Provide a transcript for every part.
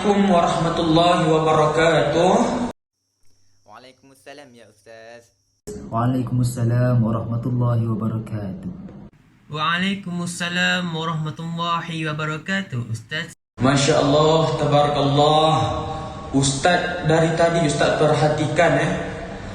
Assalamualaikum warahmatullahi wabarakatuh. Waalaikumsalam ya Ustaz. Waalaikumsalam warahmatullahi wabarakatuh. Waalaikumsalam warahmatullahi wabarakatuh, Ustaz. Masya Allah, tabarakallah. Ustaz dari tadi Ustaz perhatikan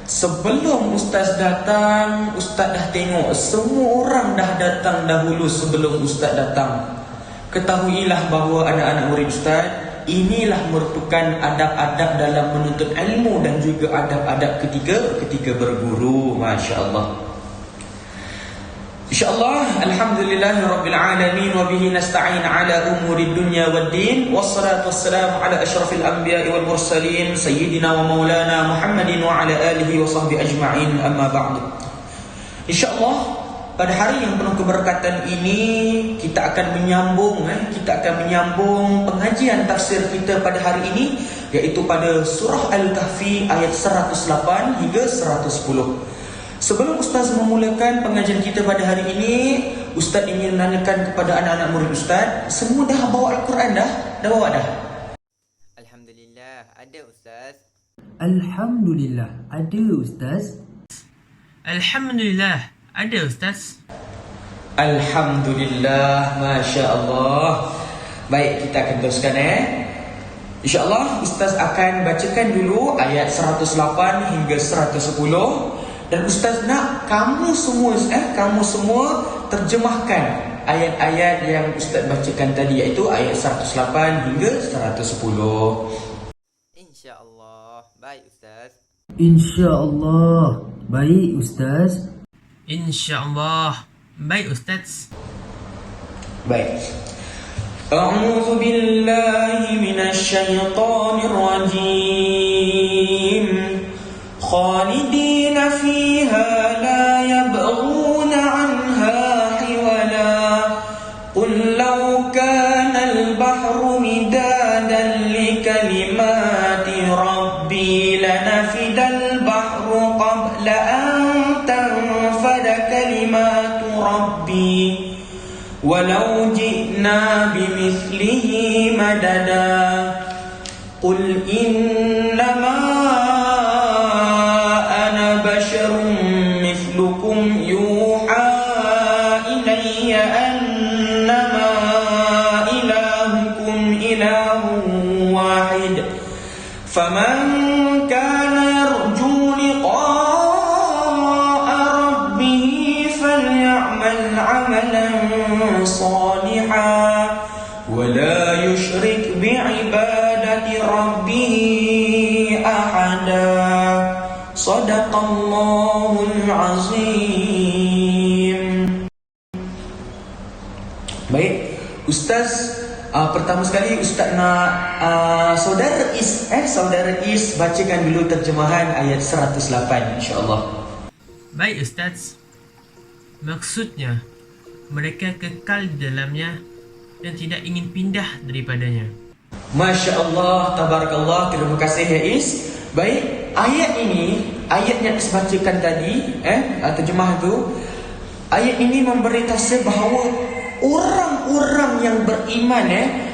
sebelum Ustaz datang, Ustaz dah tengok semua orang dah datang dahulu sebelum Ustaz datang. Ketahuilah bahawa anak-anak murid Ustaz, inilah merupakan adab-adab dalam menuntut ilmu dan juga adab-adab ketika berguru. Masya Allah. InsyaAllah, alhamdulillahirabbil alamin wa bihi nasta'in ala umuri dunya waddin, wassalatu wassalamu ala asyrafil anbiya'i wal mursalin sayyidina wa maulana Muhammadin wa ala alihi wa sahbihi ajma'in, amma ba'du. InsyaAllah, pada hari yang penuh keberkatan ini kita akan menyambung pengajian tafsir kita pada hari ini, iaitu pada surah Al-Kahfi ayat 108 hingga 110. Sebelum Ustaz memulakan pengajian kita pada hari ini, Ustaz ingin menanyakan kepada anak-anak murid Ustaz, semua dah bawa Al-Quran dah? Dah bawa dah? Alhamdulillah ada Ustaz. Alhamdulillah ada Ustaz. Alhamdulillah ada, Ustaz. Alhamdulillah, Masya Allah. Baik, kita akan teruskan InsyaAllah Ustaz akan bacakan dulu ayat 108 hingga 110. Dan Ustaz nak kamu semua terjemahkan ayat-ayat yang Ustaz bacakan tadi, iaitu ayat 108 hingga 110. InsyaAllah. Baik Ustaz. InsyaAllah. Baik Ustaz. InsyaAllah. Baik, Ustaz. Baik. A'udzu billahi minasy syaithanir rajim. Khalidina fiha la yabghuna 'anha hiwala. Qul law kana al-bahru midadan li kalimati rabbi lanafida al-bahru qabla an tanfada kalimatu rabbi walau ji'na bimithlihi madada. Qul innama ana basharun mithlukum yuha ilayya annama ilahukum ilahun wahid. Faman kana yarju liqa'a rabbih falyamal 'amalan salihan wa la yushrik bi'ibadati rabbih ahada. Shadaqallahul azim. Baik, Ustaz, pertama sekali Ustaz nak Saudara Is bacakan dulu terjemahan ayat 108 insya-Allah. Baik, Ustaz. Maksudnya, mereka kekal di dalamnya dan tidak ingin pindah daripadanya. Masya Allah, tabarakallah. Terima kasih ya Is. Baik, ayat ini, ayat yang Is bacakan tadi, terjemah tu, ayat ini memberi tafsir bahawa orang-orang yang beriman,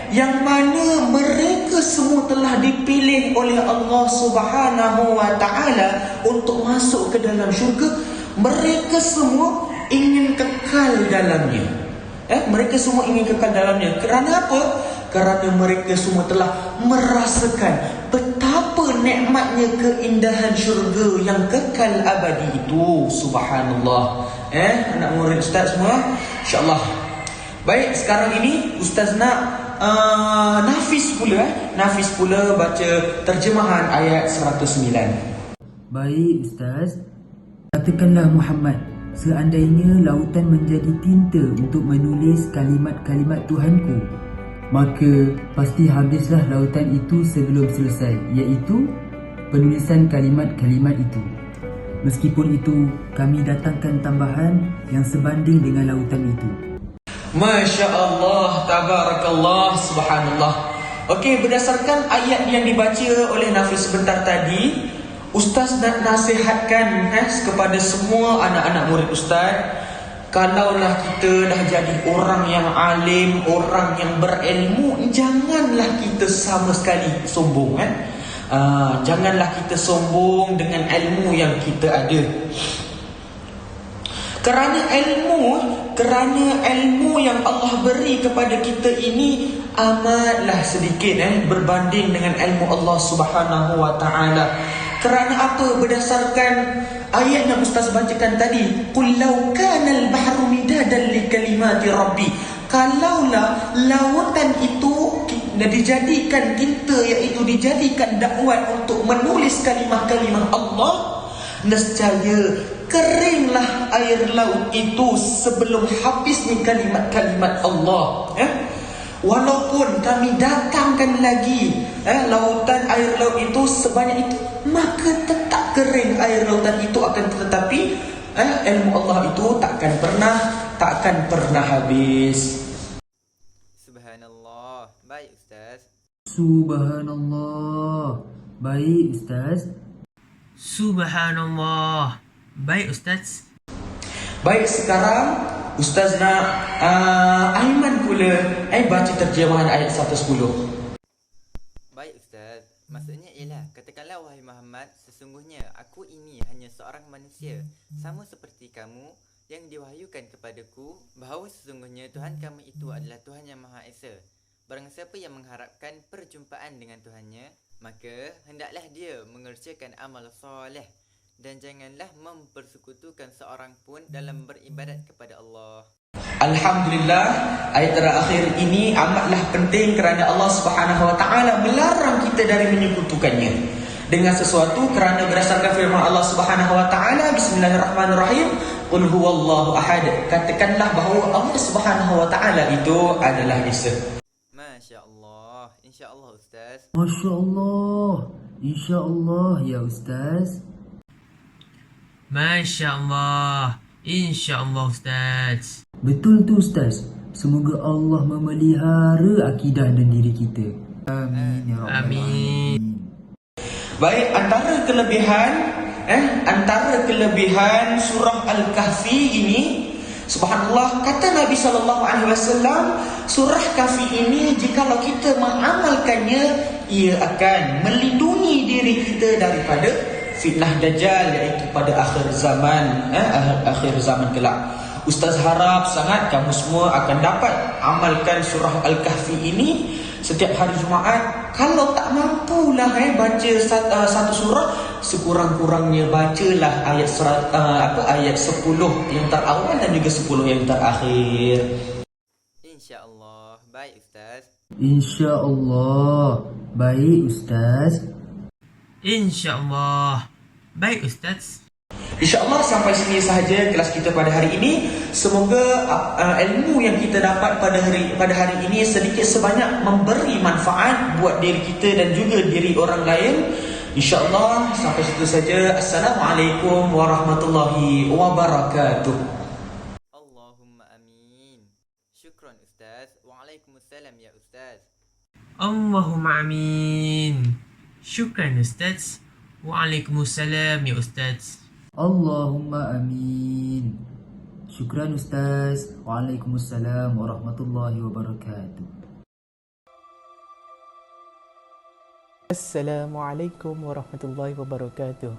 yang mana mereka semua telah dipilih oleh Allah Subhanahu wa taala untuk masuk ke dalam syurga, mereka semua ingin kekal dalamnya. Mereka semua ingin kekal dalamnya. Kerana apa? Kerana mereka semua telah merasakan betapa nikmatnya keindahan syurga yang kekal abadi itu. Subhanallah. Anak murid Ustaz semua, insya-Allah. Baik, sekarang ini Ustaz nak Nafis pula baca terjemahan ayat 109. Baik Ustaz. Katakanlah Muhammad, seandainya lautan menjadi tinta untuk menulis kalimat-kalimat Tuhanku, maka pasti habislah lautan itu sebelum selesai, iaitu penulisan kalimat-kalimat itu. Meskipun itu, kami datangkan tambahan yang sebanding dengan lautan itu. Masya Allah, tabarakallah, subhanallah. Okey, berdasarkan ayat yang dibaca oleh Nafis sebentar tadi, Ustaz nak nasihatkan kepada semua anak-anak murid Ustaz, Kalaulah kita dah jadi orang yang alim, orang yang berilmu, janganlah kita sama sekali sombong. Janganlah kita sombong dengan ilmu yang kita ada. Kerana ilmu yang Allah beri kepada kita ini amatlah sedikit berbanding dengan ilmu Allah Subhanahu wa taala. Kerana apa? Berdasarkan ayat yang Ustaz bacakan tadi, qul law kana al-bahru midadan li kalimati rabbi. Kalaulah lautan itu dijadikan tinta, iaitu dijadikan dakwat untuk menulis kalimah-kalimah Allah, nescaya keringlah air laut itu sebelum habisnya kalimat-kalimat Allah. Walaupun kami datangkan lagi lautan air laut itu sebanyak itu, maka tetap kering air lautan itu, akan tetapi ilmu Allah itu takkan pernah habis. Subhanallah. Baik Ustaz. Subhanallah. Baik Ustaz. Subhanallah. Baik Ustaz. Baik, sekarang Ustaz nak Aiman pula baca terjemahan ayat 110. Baik Ustaz. Maksudnya ialah, katakanlah wahai Muhammad, sesungguhnya aku ini hanya seorang manusia, sama seperti kamu, yang diwahyukan kepadaku bahawa sesungguhnya Tuhan kami itu adalah Tuhan yang Maha Esa. Barang siapa yang mengharapkan perjumpaan dengan Tuhannya, maka hendaklah dia mengerjakan amal soleh, dan janganlah mempersekutukan seorang pun dalam beribadat kepada Allah. Alhamdulillah, ayat terakhir ini amatlah penting kerana Allah Subhanahu wa taala melarang kita dari menyekutukannya dengan sesuatu, kerana berdasarkan firman Allah Subhanahu wa taala, bismillahirrahmanirrahim, qul huwallahu ahad. Katakanlah bahawa Allah Subhanahu wa taala itu adalah Esa. Masya-Allah. Insya-Allah Ustaz. Masya-Allah. Insya-Allah ya Ustaz. Masya-Allah. Insya-Allah Ustaz. Betul tu Ustaz. Semoga Allah memelihara akidah dan diri kita. Amin ya rabbal Amin. alamin. Baik, antara kelebihan surah Al-Kahfi ini, subhanallah, kata Nabi SAW, surah Kahfi ini jikalau kita mengamalkannya, ia akan melindungi diri kita daripada fitnah Dajjal, iaitu pada akhir zaman kelak. Ustaz harap sangat kamu semua akan dapat amalkan surah Al-Kahfi ini setiap hari Jumaat. Kalau tak mampulah baca satu surah, sekurang-kurangnya bacalah ayat 10 yang terawal dan juga 10 yang terakhir. Insya-Allah. Baik Ustaz. Insya-Allah. Baik Ustaz. Insya-Allah. Baik Ustaz. InsyaAllah sampai sini sahaja kelas kita pada hari ini. Semoga ilmu yang kita dapat pada hari ini sedikit sebanyak memberi manfaat buat diri kita dan juga diri orang lain. InsyaAllah sampai situ saja. Assalamualaikum warahmatullahi wabarakatuh. Allahumma amin. Syukran Ustaz. Waalaikumsalam ya Ustaz. Allahumma amin. Syukran Ustaz. Waalaikumsalam ya Ustaz. Allahumma amin. Syukran Ustaz. Waalaikumsalam warahmatullahi wabarakatuh. Assalamualaikum warahmatullahi wabarakatuh.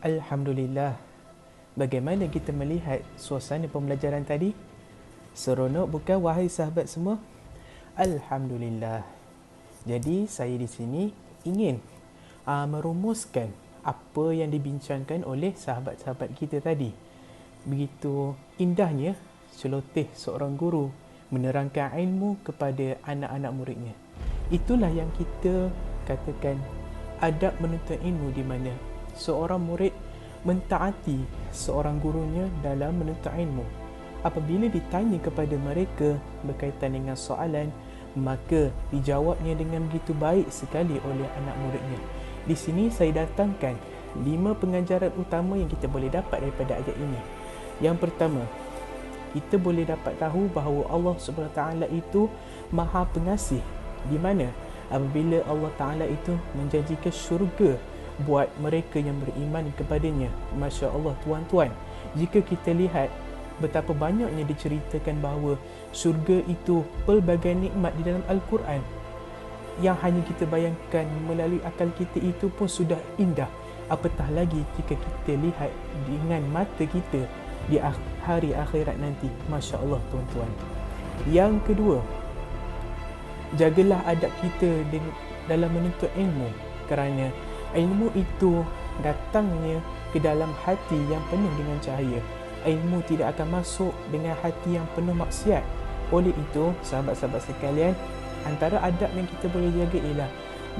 Alhamdulillah. Bagaimana kita melihat suasana pembelajaran tadi? Seronok bukan wahai sahabat semua? Alhamdulillah. Jadi saya di sini ingin merumuskan apa yang dibincangkan oleh sahabat-sahabat kita tadi. Begitu indahnya celoteh seorang guru menerangkan ilmu kepada anak-anak muridnya. Itulah yang kita katakan adab menuntut ilmu, di mana seorang murid mentaati seorang gurunya dalam menuntut ilmu. Apabila ditanya kepada mereka berkaitan dengan soalan, maka dijawabnya dengan begitu baik sekali oleh anak muridnya. Di sini saya datangkan 5 pengajaran utama yang kita boleh dapat daripada ayat ini. Yang pertama, kita boleh dapat tahu bahawa Allah SWT itu Maha Pengasih, di mana apabila Allah Ta'ala itu menjanjikan syurga buat mereka yang beriman kepadanya. Masya Allah tuan-tuan, jika kita lihat betapa banyaknya diceritakan bahawa syurga itu pelbagai nikmat di dalam Al-Quran yang hanya kita bayangkan melalui akal kita itu pun sudah indah. Apatah lagi jika kita lihat dengan mata kita di hari akhirat nanti. Masya Allah tuan-tuan. Yang kedua, jagalah adab kita dalam menuntut ilmu, kerana ilmu itu datangnya ke dalam hati yang penuh dengan cahaya. Ilmu tidak akan masuk dengan hati yang penuh maksiat. Oleh itu, sahabat-sahabat sekalian, antara adab yang kita boleh jaga ialah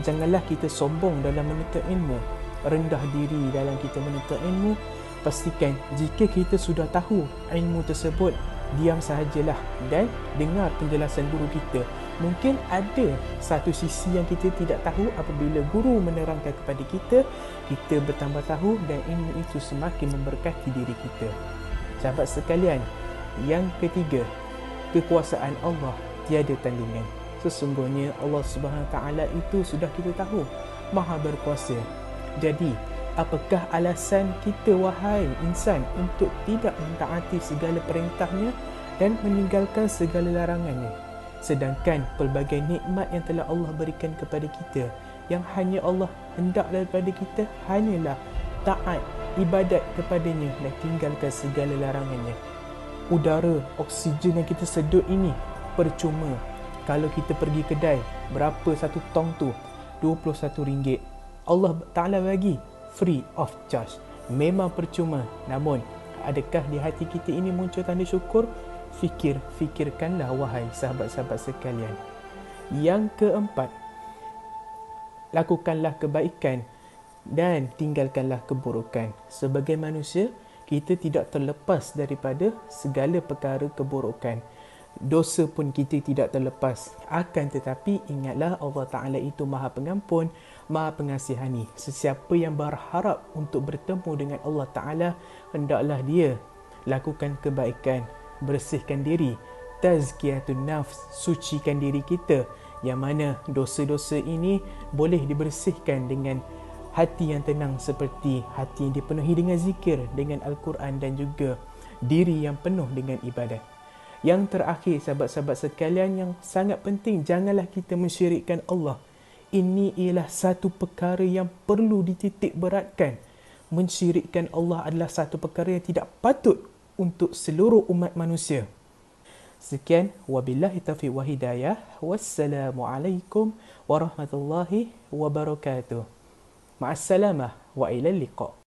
janganlah kita sombong dalam menuntut ilmu, rendah diri dalam kita menuntut ilmu. Pastikan jika kita sudah tahu ilmu tersebut, diam sahajalah dan dengar penjelasan guru kita. Mungkin ada satu sisi yang kita tidak tahu. Apabila guru menerangkan kepada kita, kita bertambah tahu dan ilmu itu semakin memberkati diri kita. Sahabat sekalian, yang ketiga, kekuasaan Allah tiada tandingan. Sesungguhnya Allah Subhanahu Wa Taala itu sudah kita tahu Maha berkuasa. Jadi, apakah alasan kita wahai insan untuk tidak mentaati segala perintahnya dan meninggalkan segala larangannya? Sedangkan pelbagai nikmat yang telah Allah berikan kepada kita, yang hanya Allah hendak daripada kita hanyalah taat, ibadat kepadanya dan tinggalkan segala larangannya. Udara, oksigen yang kita sedut ini percuma. Kalau kita pergi kedai, berapa satu tong tu? RM21. Allah Ta'ala bagi free of charge. Memang percuma. Namun, adakah di hati kita ini muncul tanda syukur? Fikirkanlah wahai sahabat-sahabat sekalian. Yang keempat, lakukanlah kebaikan dan tinggalkanlah keburukan. Sebagai manusia, kita tidak terlepas daripada segala perkara keburukan. Dosa pun kita tidak terlepas. Akan tetapi ingatlah Allah Ta'ala itu Maha Pengampun, Maha Pengasihani. Sesiapa yang berharap untuk bertemu dengan Allah Ta'ala, hendaklah dia lakukan kebaikan, bersihkan diri, tazkiyatun nafs, sucikan diri kita, yang mana dosa-dosa ini boleh dibersihkan dengan hati yang tenang, seperti hati yang dipenuhi dengan zikir, dengan Al-Quran dan juga diri yang penuh dengan ibadat. Yang terakhir, sahabat-sahabat sekalian, yang sangat penting, janganlah kita mensyirikkan Allah. Ini ialah satu perkara yang perlu dititik beratkan. Mensyirikkan Allah adalah satu perkara yang tidak patut untuk seluruh umat manusia. Sekian, wabillahi taufiq wa hidayah. Wassalamualaikum warahmatullahi wabarakatuh. Ma'assalamah wa ilal liqa.